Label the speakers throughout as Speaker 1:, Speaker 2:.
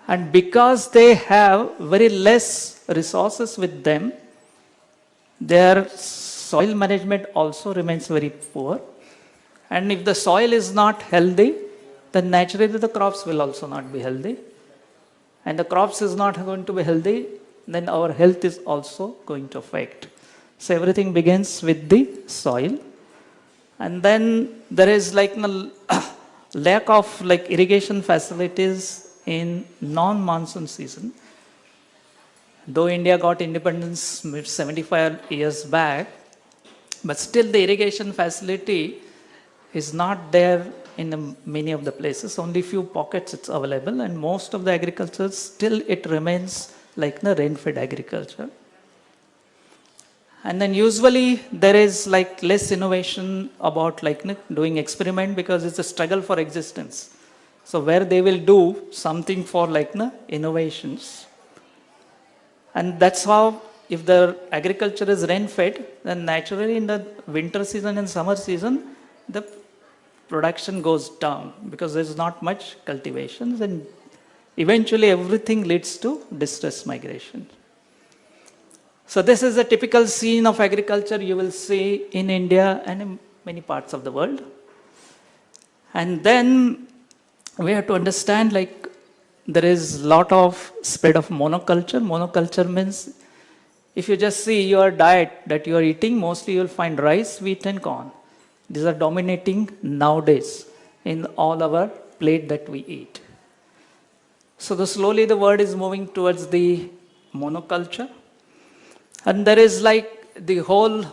Speaker 1: And because they have very less resources with them, their soil management also remains very poor. And if the soil is not healthy, then naturally the crops will also not be healthy. And the crops is not going to be healthy, then our health is also going to affect. So everything begins with the soil. And then there is like a lack of like irrigation facilities in non-monsoon season. Though India got independence 75 years back, but still the irrigation facility is not there in many of the places. Only few pockets it's available, and most of the agriculture still it remains like the rain-fed agriculture. And then usually there is like less innovation about like doing experiment because it's a struggle for existence. So where they will do something for like innovations. And that's how if the agriculture is rain-fed, then naturally in the winter season and summer season, the production goes down because there's not much cultivation, and eventually everything leads to distress migration. So this is a typical scene of agriculture you will see in India and in many parts of the world. And then we have to understand like there is a lot of spread of monoculture. Monoculture means if you just see your diet that you are eating, mostly you will find rice, wheat and corn. These are dominating nowadays in all our plate that we eat. So slowly the world is moving towards the monoculture. And there is like the whole,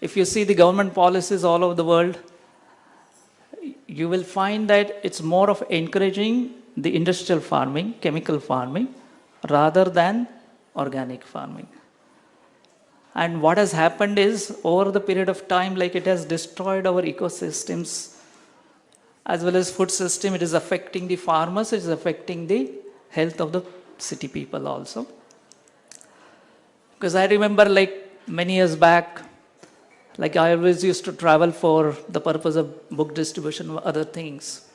Speaker 1: if you see the government policies all over the world, you will find that it's more of encouraging the industrial farming, chemical farming, rather than organic farming. And what has happened is, over the period of time, like it has destroyed our ecosystems, as well as food system. It is affecting the farmers, it is affecting the health of the city people also. Because I remember like many years back, like I always used to travel for the purpose of book distribution or other things.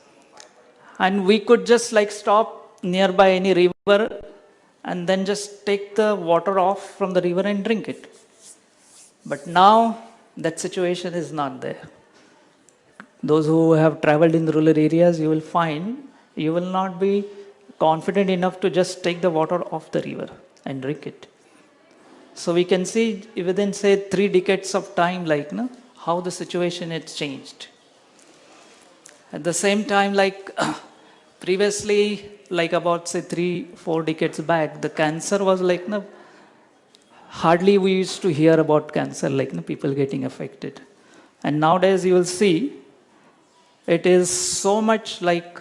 Speaker 1: And we could just like stop nearby any river and then just take the water off from the river and drink it. But now that situation is not there. Those who have traveled in the rural areas, you will find you will not be confident enough to just take the water off the river and drink it. So we can see within say 3 decades of time, like how the situation has changed. At the same time, like previously, like about say 3-4 decades back, the cancer was like hardly we used to hear about cancer, like people getting affected. And nowadays you will see it is so much like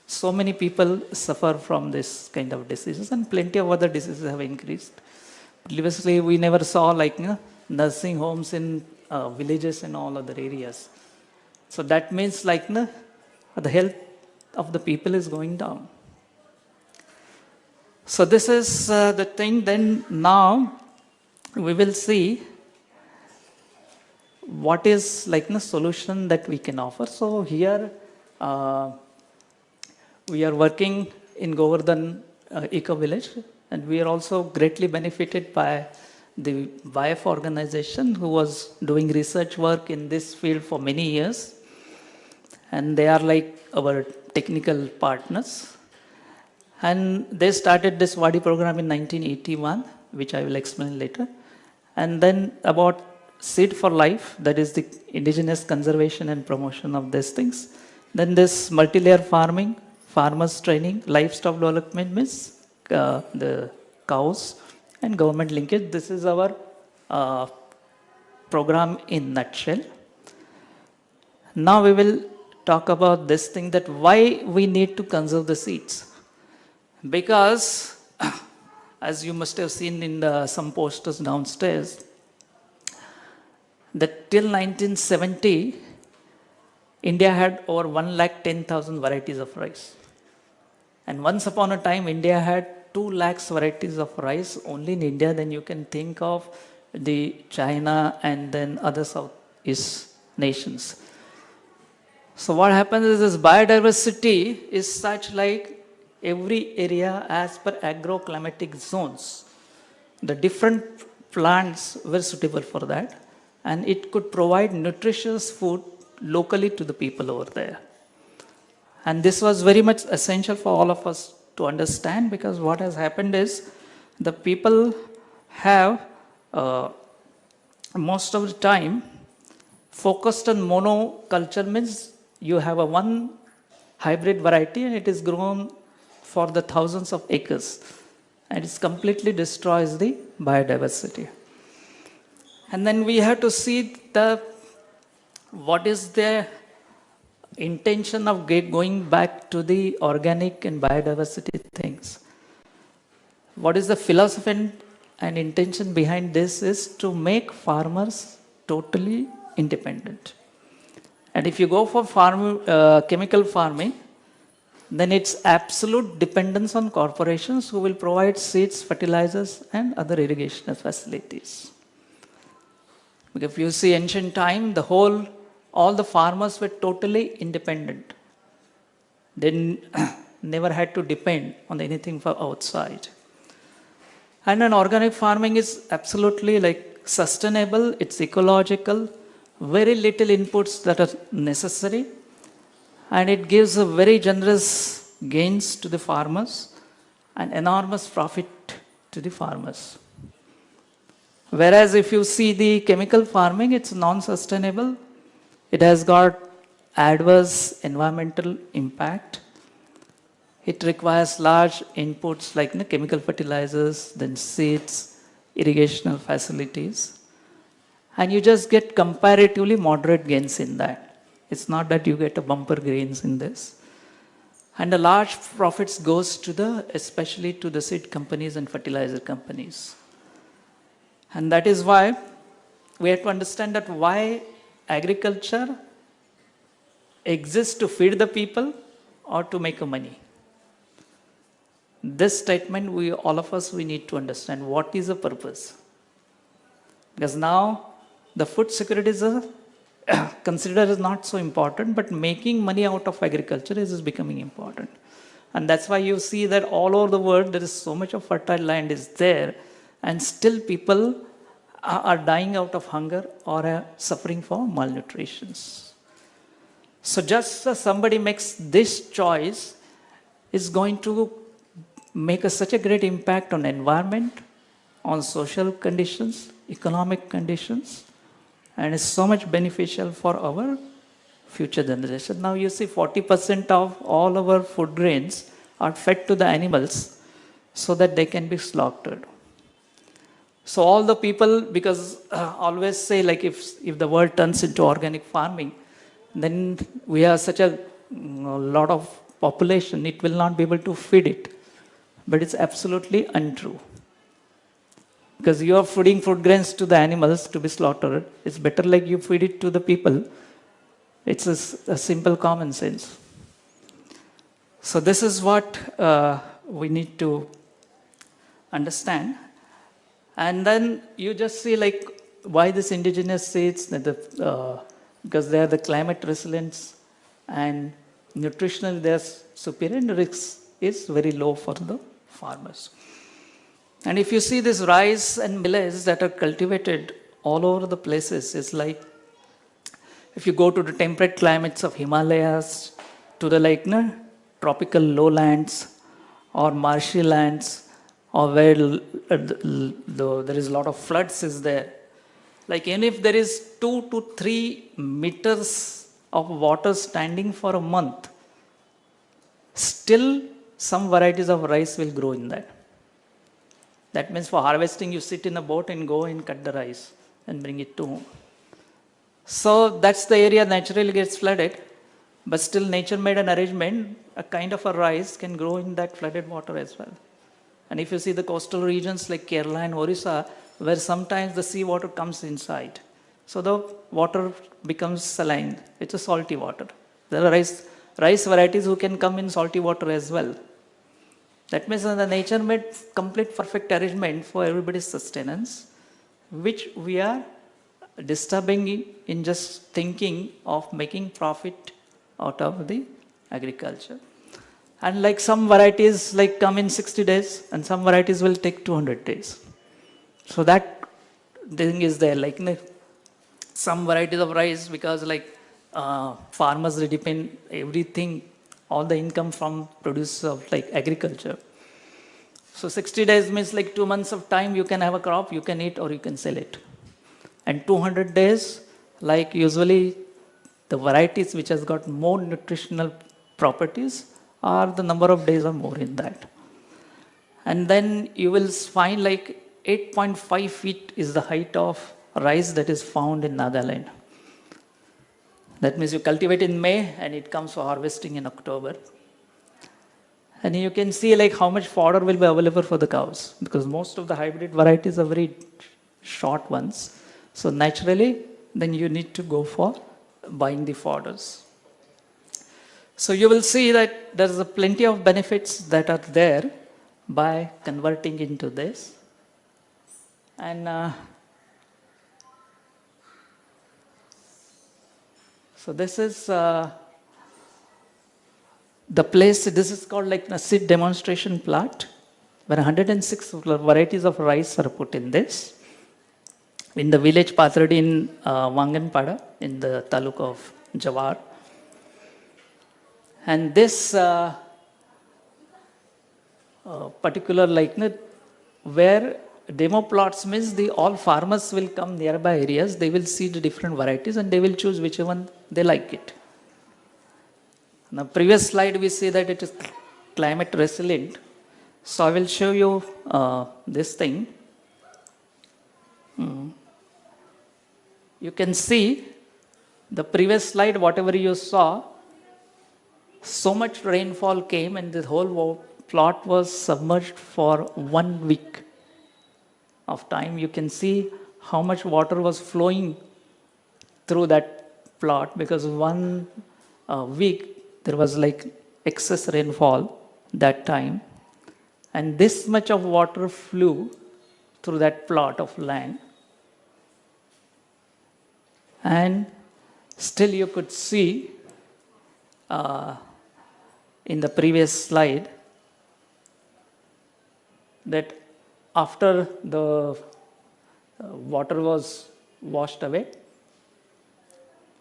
Speaker 1: so many people suffer from this kind of diseases, and plenty of other diseases have increased. Previously, we never saw like nursing homes in villages and all other areas. So that means like the health of the people is going down. So this is the thing. Then now we will see what is like the solution that we can offer. So here we are working in Govardhan Eco Village. And we are also greatly benefited by the YF organization, who was doing research work in this field for many years. And they are like our technical partners. And they started this Wadi program in 1981, which I will explain later. And then about Seed for Life, that is the indigenous conservation and promotion of these things. Then this multi-layer farming, farmers training, livestock development means the cows and government linkage. This is our program in nutshell. Now we will talk about this thing, that why we need to conserve the seeds. Because as you must have seen in some posters downstairs, that till 1970 India had over 110,000 varieties of rice. And once upon a time India had 2 lakhs varieties of rice only in India. Then you can think of the China and then other Southeast nations. So what happens is this biodiversity is such like every area as per agroclimatic zones. The different plants were suitable for that, and it could provide nutritious food locally to the people over there. And this was very much essential for all of us to understand, because what has happened is the people have most of the time focused on monoculture, means you have a one hybrid variety and it is grown for the thousands of acres, and it completely destroys the biodiversity. And then we have to see what is the intention of going back to the organic and biodiversity things. What is the philosophy and intention behind this is to make farmers totally independent. And if you go for chemical farming, then it's absolute dependence on corporations who will provide seeds, fertilizers, and other irrigation facilities. Because if you see ancient time, all the farmers were totally independent. They never had to depend on anything from outside. And an organic farming is absolutely like sustainable, it's ecological, very little inputs that are necessary, and it gives a very generous gains to the farmers and enormous profit to the farmers. Whereas if you see the chemical farming, it's non-sustainable. It has got adverse environmental impact. It requires large inputs like chemical fertilizers, then seeds, irrigational facilities. And you just get comparatively moderate gains in that. It's not that you get a bumper gains in this. And the large profits goes to especially to the seed companies and fertilizer companies. And that is why we have to understand that why agriculture exists to feed the people or to make money. This statement, all of us, we need to understand what is the purpose. Because now the food security is considered as not so important, but making money out of agriculture is becoming important. And that's why you see that all over the world there is so much of fertile land is there, and still people are dying out of hunger or are suffering from malnutrition. So just as somebody makes this choice, is going to make such a great impact on environment, on social conditions, economic conditions, and is so much beneficial for our future generation. Now you see 40% of all our food grains are fed to the animals so that they can be slaughtered. So all the people, because always say like if the world turns into organic farming, then we have such a lot of population, it will not be able to feed it. But it's absolutely untrue. Because you are feeding food grains to the animals to be slaughtered. It's better like you feed it to the people. It's a simple common sense. So this is what we need to understand. And then you just see like why this indigenous seeds, because they are the climate resilience and nutritionally they are superior, and risk is very low for the farmers. And if you see this rice and millets that are cultivated all over the places, it's like if you go to the temperate climates of Himalayas, to the tropical lowlands or marshy lands, or where there is a lot of floods is there. Like even if there is 2 to 3 meters of water standing for a month, still some varieties of rice will grow in that. That means for harvesting, you sit in a boat and go and cut the rice and bring it to home. So that's the area naturally gets flooded, but still nature made an arrangement, a kind of a rice can grow in that flooded water as well. And if you see the coastal regions like Kerala and Orissa, where sometimes the sea water comes inside, so the water becomes saline, it's a salty water. There are rice varieties who can come in salty water as well. That means the nature made complete perfect arrangement for everybody's sustenance, which we are disturbing in just thinking of making profit out of the agriculture. And like some varieties like come in 60 days and some varieties will take 200 days. So that thing is there, like some varieties of rice, because like farmers they depend everything, all the income from produce of like agriculture. So 60 days means like 2 months of time you can have a crop, you can eat or you can sell it. And 200 days, like usually the varieties which has got more nutritional properties are the number of days are more in that. And then you will find like 8.5 feet is the height of rice that is found in Nagaland. That means you cultivate in May and it comes for harvesting in October. And you can see like how much fodder will be available for the cows, because most of the hybrid varieties are very short ones. So naturally, then you need to go for buying the fodders. So you will see that there's a plenty of benefits that are there by converting into this. And so this is the place, this is called like a seed demonstration plot, where 106 varieties of rice are put in this. In the village Pathradi in Wanganpada, in the taluk of Jawar. And this particular like where demo plots means all farmers will come nearby areas, they will see the different varieties and they will choose which one they like it. Now previous slide we see that it is climate resilient. So I will show you this thing. You can see the previous slide, whatever you saw, so much rainfall came and the whole plot was submerged for 1 week of time. You can see how much water was flowing through that plot, because 1 week there was like excess rainfall that time. And this much of water flew through that plot of land. And still you could see in the previous slide that after the water was washed away,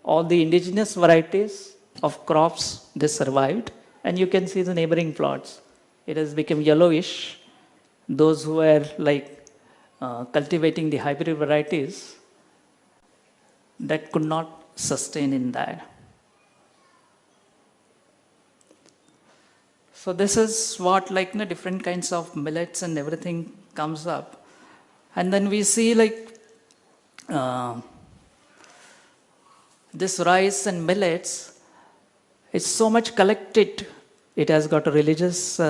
Speaker 1: all the indigenous varieties of crops, they survived. And you can see the neighboring plots. It has become yellowish. Those who were like cultivating the hybrid varieties, that could not sustain in that. So this is what like different kinds of millets and everything comes up. And then we see like this rice and millets, it's so much collected. It has got a religious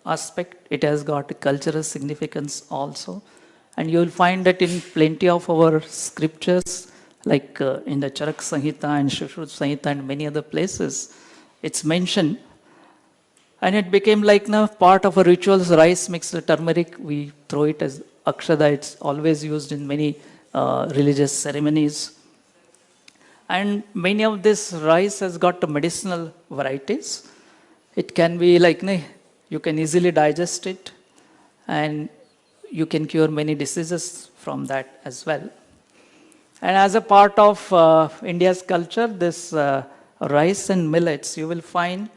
Speaker 1: aspect. It has got a cultural significance also. And you will find that in plenty of our scriptures, like in the Charak Samhita and Shushruta Samhita and many other places, it's mentioned. And it became like part of a rituals, rice mixed with turmeric. We throw it as akshada. It's always used in many religious ceremonies. And many of this rice has got medicinal varieties. It can be like, you can easily digest it. And you can cure many diseases from that as well. And as a part of India's culture, this rice and millets, you will find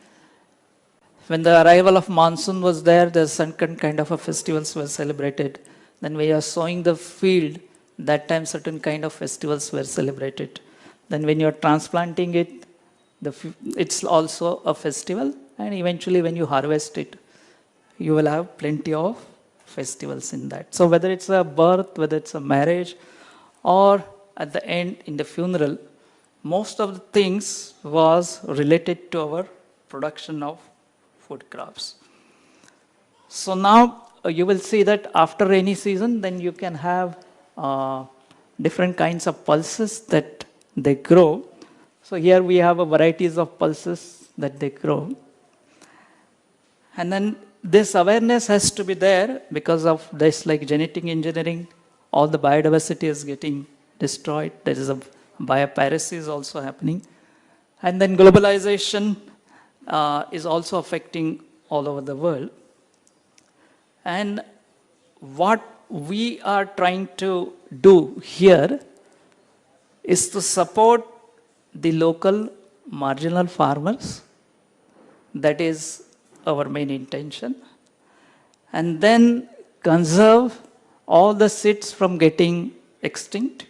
Speaker 1: when the arrival of monsoon was there, there's certain kind of festivals were celebrated. Then when you are sowing the field, that time certain kind of festivals were celebrated. Then when you are transplanting it, it's also a festival. And eventually when you harvest it, you will have plenty of festivals in that. So whether it's a birth, whether it's a marriage, or at the end in the funeral, most of the things was related to our production of food crops. So now you will see that after rainy season, then you can have different kinds of pulses that they grow. So here we have a varieties of pulses that they grow. And then this awareness has to be there because of this like genetic engineering, all the biodiversity is getting destroyed. There is a biopiracy is also happening. And then globalization, is also affecting all over the world. And what we are trying to do here is to support the local marginal farmers. That is our main intention. And then conserve all the seeds from getting extinct.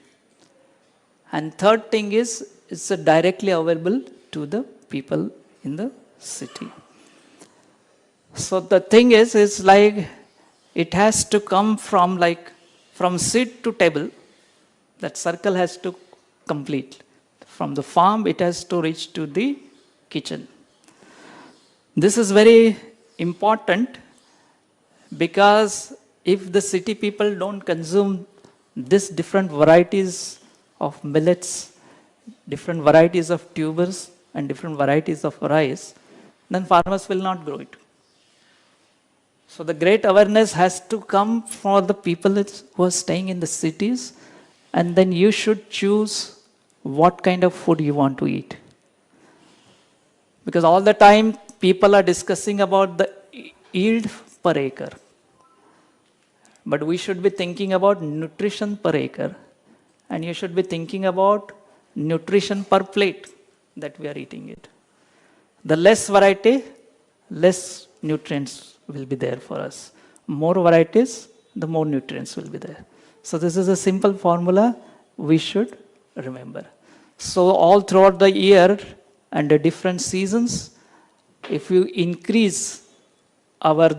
Speaker 1: And third thing is, it's directly available to the people in the city. So the thing is like, it has to come from seed to table. That circle has to complete. From the farm, it has to reach to the kitchen. This is very important because if the city people don't consume these different varieties of millets, different varieties of tubers, and different varieties of rice, then farmers will not grow it. So the great awareness has to come for the people who are staying in the cities, and then you should choose what kind of food you want to eat. Because all the time people are discussing about the yield per acre. But we should be thinking about nutrition per acre, and you should be thinking about nutrition per plate that we are eating it. The less variety, less nutrients will be there for us. More varieties, the more nutrients will be there. So this is a simple formula we should remember. So all throughout the year and the different seasons, if you increase our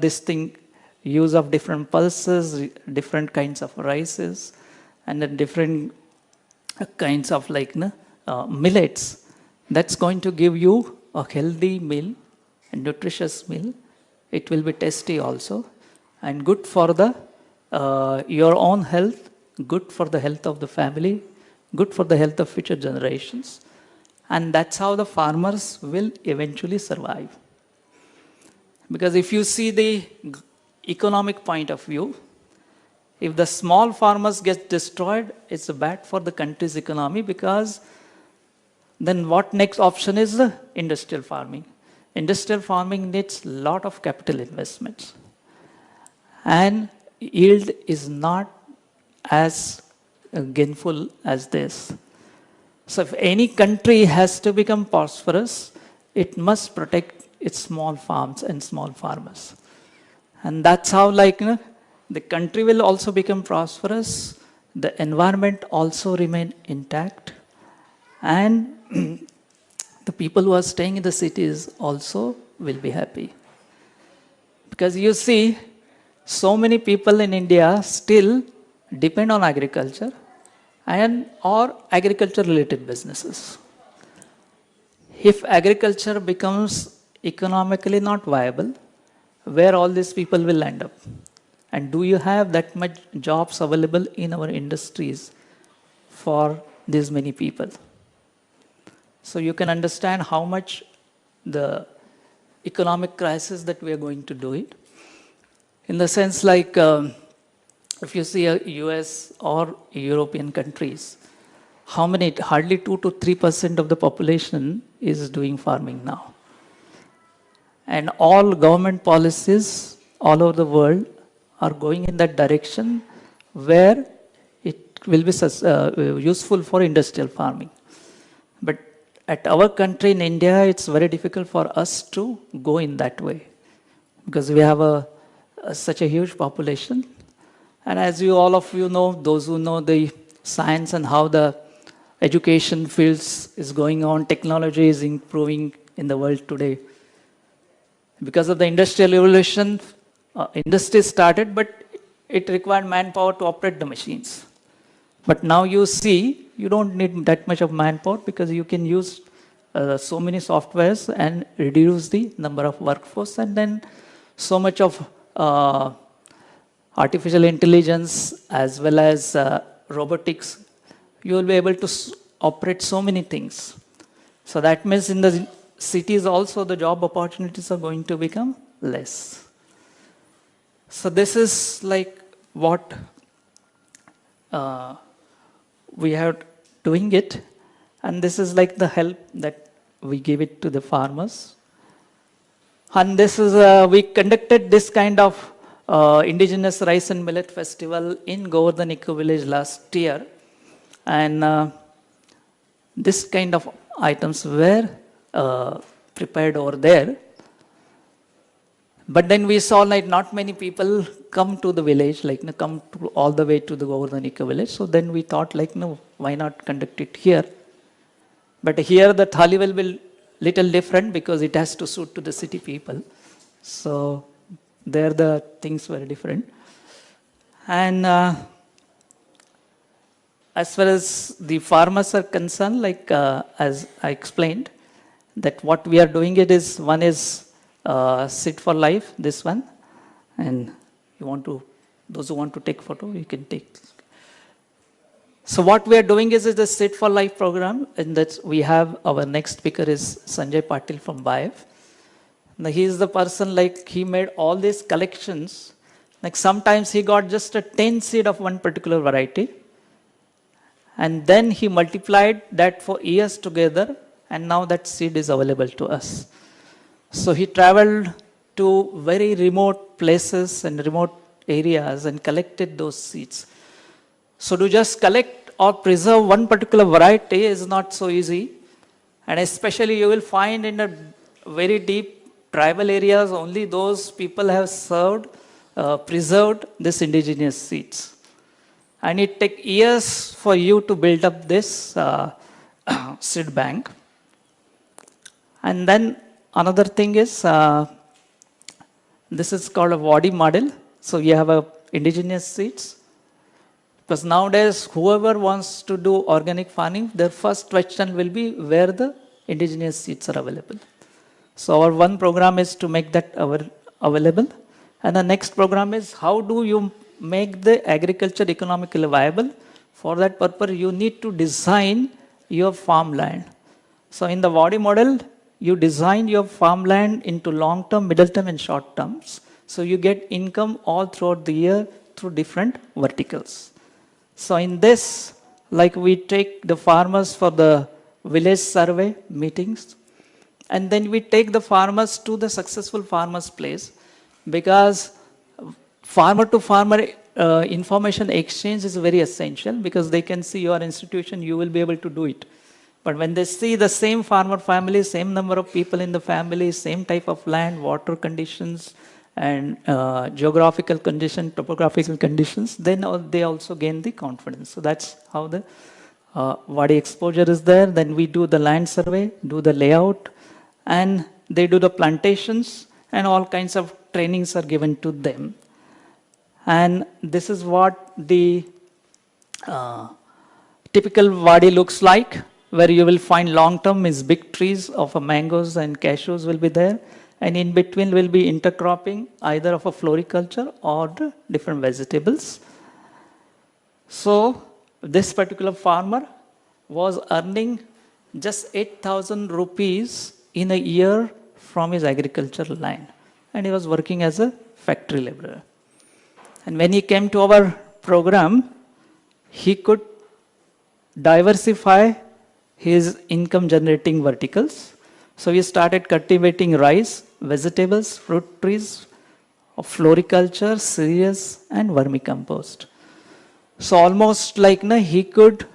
Speaker 1: use of different pulses, different kinds of rices, and then different kinds of millets, that's going to give you a healthy meal, a nutritious meal. It will be tasty also, and good for your own health, good for the health of the family, good for the health of future generations. And that's how the farmers will eventually survive. Because if you see the economic point of view, if the small farmers get destroyed, it's bad for the country's economy, because then what next option is the industrial farming. Industrial farming needs a lot of capital investments. And yield is not as gainful as this. So if any country has to become prosperous, it must protect its small farms and small farmers. And that's how the country will also become prosperous, the environment also remain intact, and the people who are staying in the cities also will be happy. Because you see, so many people in India still depend on agriculture or agriculture related businesses. If agriculture becomes economically not viable, where all these people will end up? And do you have that much jobs available in our industries for these many people? So you can understand how much the economic crisis that we are going to do it. In the sense if you see US or European countries, hardly 2 to 3% of the population is doing farming now. And all government policies all over the world are going in that direction where it will be useful for industrial farming. But at our country in India, it's very difficult for us to go in that way, because we have such a huge population. And as all of you know, those who know the science and how the education fields is going on, technology is improving in the world today. Because of the industrial revolution, industry started, but it required manpower to operate the machines. But now you see, you don't need that much of manpower, because you can use so many softwares and reduce the number of workforce, and then so much of artificial intelligence as well as robotics, you will be able to operate so many things. So that means in the cities also the job opportunities are going to become less. So this is what we are doing it, and this is the help that we give it to the farmers. And this is, we conducted this kind of indigenous rice and millet festival in Govardhan Eco Village last year. And this kind of items were prepared over there. But then we saw like not many people come to the village, like come to all the way to the Govardhan Eco Village. So then we thought like, no, why not conduct it here? But here the thali will be little different because it has to suit to the city people. So there the things were different. And as far as the farmers are concerned, like as I explained, that what we are doing it is, one is Sit for Life, this one. And you want to, those who want to take photo, you can take. So what we are doing is the Sit for Life program, and that we have our next speaker is Sanjay Patil from Bayev. Now he is the person, like he made all these collections. Like sometimes he got just a 10 seed of one particular variety, and then he multiplied that for years together, and now that seed is available to us. So he traveled to very remote places and remote areas and collected those seeds. So to just collect or preserve one particular variety is not so easy. And especially you will find in a very deep tribal areas, only those people have preserved this indigenous seeds. And it takes years for you to build up this seed bank. And then another thing is, this is called a Wadi model. So you have a indigenous seeds. Because nowadays, whoever wants to do organic farming, their first question will be where the indigenous seeds are available. So our one program is to make that available. And the next program is how do you make the agriculture economically viable? For that purpose, you need to design your farmland. So in the Wadi model, you design your farmland into long-term, middle-term, and short terms. So you get income all throughout the year through different verticals. So in this, like we take the farmers for the village survey meetings, and then we take the farmers to the successful farmers' place, because farmer to farmer information exchange is very essential, because they can see your institution, you will be able to do it. But when they see the same farmer family, same number of people in the family, same type of land, water conditions, and geographical condition, topographical conditions, then they also gain the confidence. So that's how the Wadi exposure is there. Then we do the land survey, do the layout, and they do the plantations, and all kinds of trainings are given to them. And this is what the typical Wadi looks like, where you will find long-term is big trees of mangoes and cashews will be there. And in between will be intercropping, either of a floriculture or the different vegetables. So this particular farmer was earning just 8,000 rupees in a year from his agricultural land. And he was working as a factory laborer. And when he came to our program, he could diversify his income generating verticals. So we started cultivating rice, vegetables, fruit trees, floriculture, cereals, and vermicompost. So almost like he could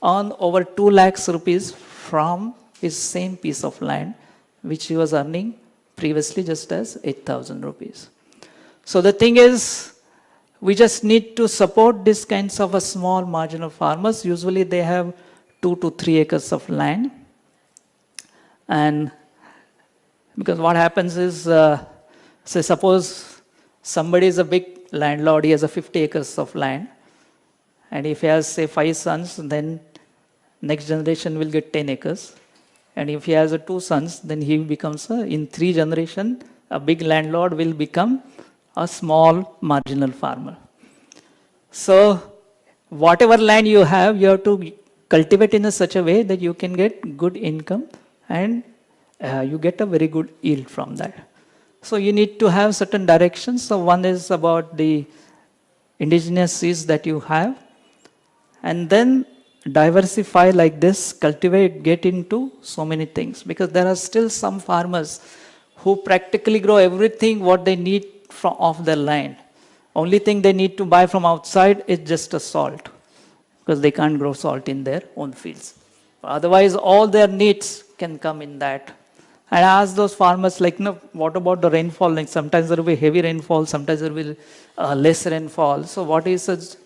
Speaker 1: earn over 2 lakhs rupees from his same piece of land, which he was earning previously just as 8,000 rupees. So the thing is, we just need to support these kinds of small marginal farmers. Usually they have 2 to 3 acres of land. And because what happens is, say suppose somebody is a big landlord, he has a 50 acres of land, and if he has say 5 sons, then next generation will get 10 acres. And if he has 2 sons, then he becomes, in 3 generations, a big landlord will become a small marginal farmer. So whatever land you have to cultivate in such a way that you can get good income, and you get a very good yield from that. So you need to have certain directions. So one is about the indigenous seeds that you have, and then diversify like this, cultivate, get into so many things, because there are still some farmers who practically grow everything what they need from off their land. Only thing they need to buy from outside is just a salt, because they can't grow salt in their own fields. Otherwise, all their needs can come in that. And I ask those farmers, like, what about the rainfall? Like, sometimes there will be heavy rainfall, sometimes there will be less rainfall. So what he says,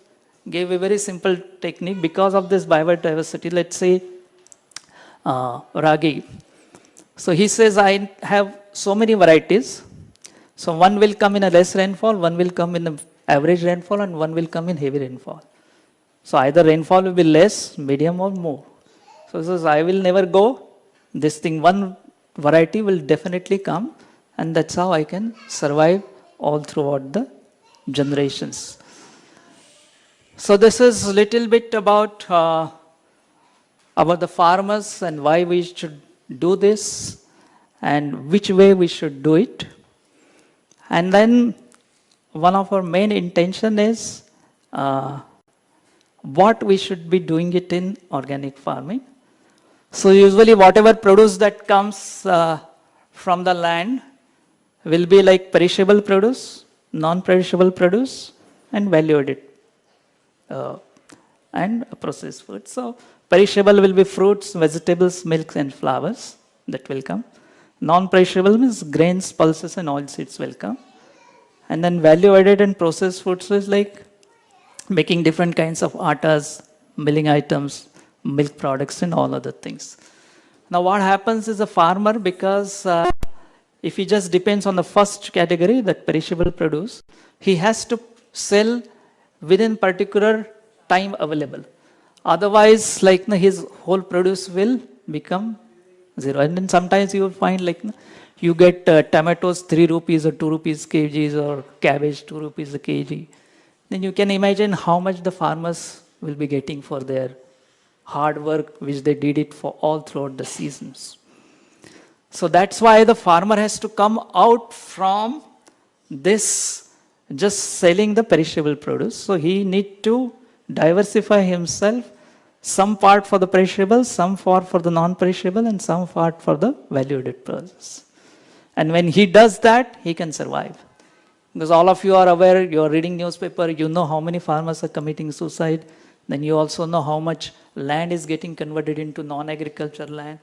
Speaker 1: gave a very simple technique. Because of this biodiversity, let's say ragi. So he says, I have so many varieties. So one will come in a less rainfall, one will come in the average rainfall, and one will come in heavy rainfall. So either rainfall will be less, medium, or more. So he says, I will never go. This thing, one variety will definitely come, and that's how I can survive all throughout the generations. So this is a little bit about the farmers and why we should do this and which way we should do it. And then one of our main intention is what we should be doing it in organic farming. So usually whatever produce that comes from the land will be like perishable produce, non-perishable produce, and value-added and processed food. So perishable will be fruits, vegetables, milks, and flowers that will come. Non-perishable means grains, pulses, and oilseeds will come. And then value-added and processed foods is like making different kinds of attas, milling items, milk products, and all other things. Now what happens is a farmer, because if he just depends on the first category, that perishable produce, he has to sell within particular time available. Otherwise, like his whole produce will become zero. And then sometimes you will find like you get tomatoes 3 rupees or 2 rupees kgs, or cabbage 2 rupees a kg. Then you can imagine how much the farmers will be getting for their hard work, which they did it for all throughout the seasons. So that's why the farmer has to come out from this just selling the perishable produce. So he need to diversify himself, some part for the perishable, some part for the non-perishable, and some part for the value-added process. And when he does that, he can survive. Because all of you are aware, you are reading newspaper, you know how many farmers are committing suicide. Then you also know how much land is getting converted into non-agricultural land.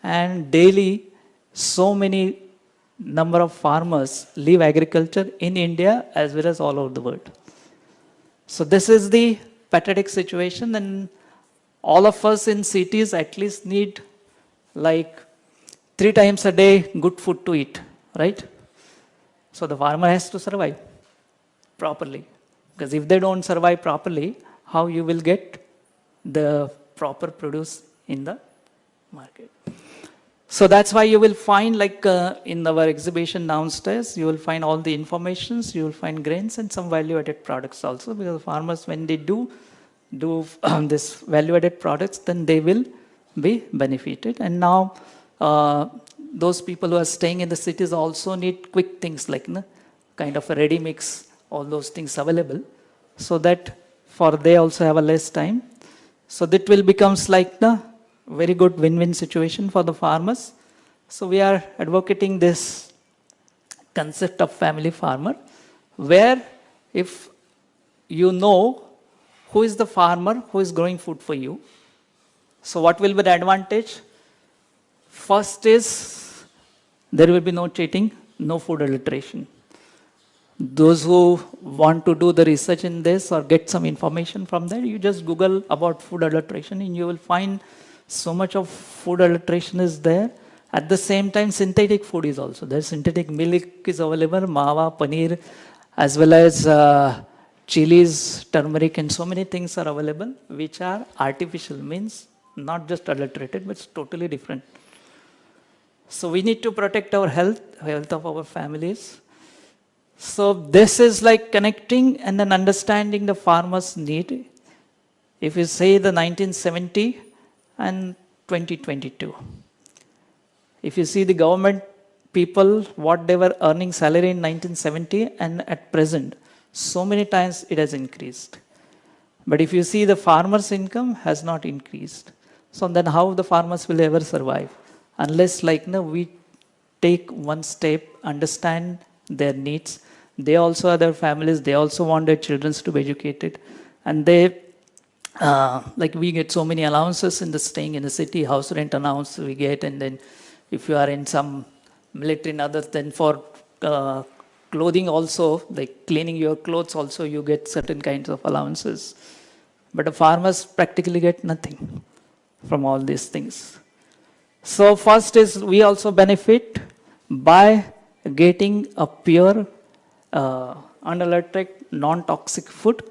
Speaker 1: And daily, so many number of farmers leave agriculture in India as well as all over the world. So this is the pathetic situation, and all of us in cities at least need like 3 times a day good food to eat, right? So the farmer has to survive properly, because if they don't survive properly, how you will get the proper produce in the market? So that's why you will find like in our exhibition downstairs, you will find all the informations, you will find grains and some value-added products also, because farmers, when they do this value-added products, then they will be benefited. And now those people who are staying in the cities also need quick things like kind of a ready mix, all those things available, so that for they also have a less time. So that will becomes like the very good win-win situation for the farmers. So we are advocating this concept of family farmer, where if you know who is the farmer who is growing food for you, so what will be the advantage? First is there will be no cheating, no food adulteration. Those who want to do the research in this or get some information from there, you just Google about food adulteration and you will find so much of food adulteration is there. At the same time, synthetic food is also there. Synthetic milk is available, mawa, paneer, as well as chilies, turmeric, and so many things are available, which are artificial, means not just adulterated, but it's totally different. So we need to protect our health of our families. So this is like connecting and then understanding the farmer's need. If you say the 1970 and 2022, if you see the government people, what they were earning salary in 1970 and at present, so many times it has increased. But if you see the farmer's income has not increased. So then how the farmers will ever survive? Unless like we take one step, understand their needs. They also have their families, they also want their children to be educated. And they, like we get so many allowances in the staying in the city, house rent allowance we get, and then if you are in some military and others, then for clothing also, like cleaning your clothes also, you get certain kinds of allowances. But the farmers practically get nothing from all these things. So first is we also benefit by getting a pure, unaltered, non-toxic food.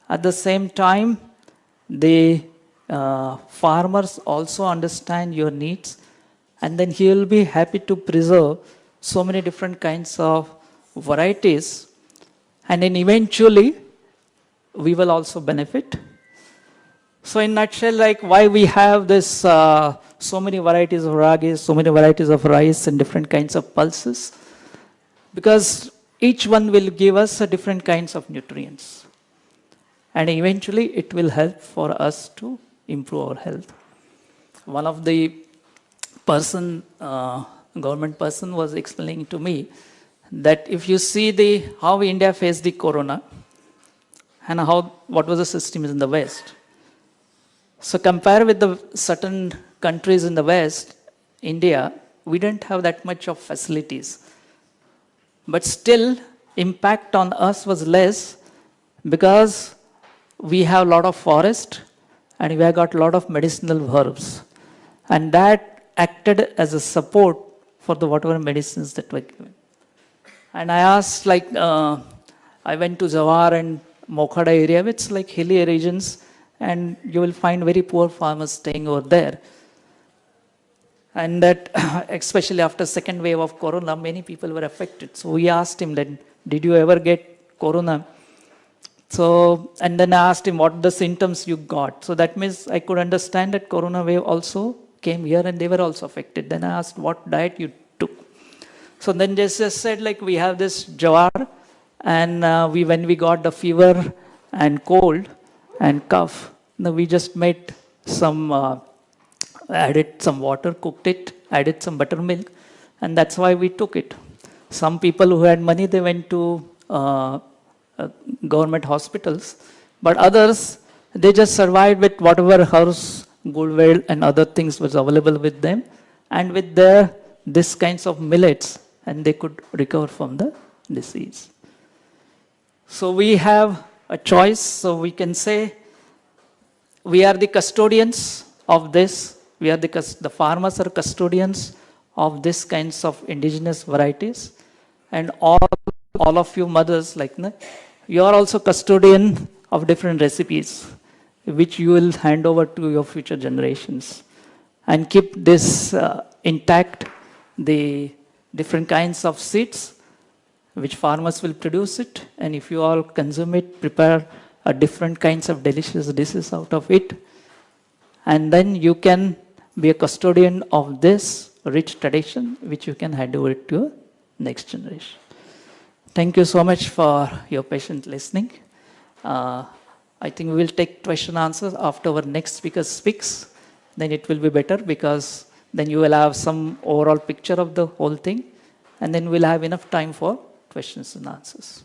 Speaker 1: At the same time, the farmers also understand your needs, and then he will be happy to preserve so many different kinds of varieties, and then eventually we will also benefit. So in nutshell, like why we have this so many varieties of ragis, so many varieties of rice and different kinds of pulses, because each one will give us a different kinds of nutrients, and eventually it will help for us to improve our health. One of the government person was explaining to me that if you see how India faced the corona and what was the system in the West. So compare with the certain countries in the West, India, we didn't have that much of facilities. But still, impact on us was less because we have a lot of forest and we have got a lot of medicinal herbs. And that acted as a support for the whatever medicines that were given. And I asked, I went to Jawar and Mokhada area, which is like hilly regions, and you will find very poor farmers staying over there. And that, especially after second wave of corona, many people were affected. So we asked him that, did you ever get corona? So, and then I asked him what the symptoms you got. So that means I could understand that corona wave also came here and they were also affected. Then I asked what diet you took. So then they just said like we have this jawar, and when we got the fever and cold and cough, we just made some, added some water, cooked it, added some buttermilk, and that's why we took it. Some people who had money, they went to government hospitals, but others, they just survived with whatever herbs, goodwill and other things was available with them, and with this kinds of millets, and they could recover from the disease. So we have a choice. So we can say we are the custodians of this. We are the farmers are custodians of this kinds of indigenous varieties, and all of you mothers, you are also custodian of different recipes, which you will hand over to your future generations, and keep this intact, the different kinds of seeds which farmers will produce it, and if you all consume it, prepare a different kinds of delicious dishes out of it, and then you can be a custodian of this rich tradition which you can hand over to your next generation. Thank you so much for your patient listening. I think we will take question answers after our next speaker speaks. Then it will be better because then you will have some overall picture of the whole thing, and then we'll have enough time for questions and answers.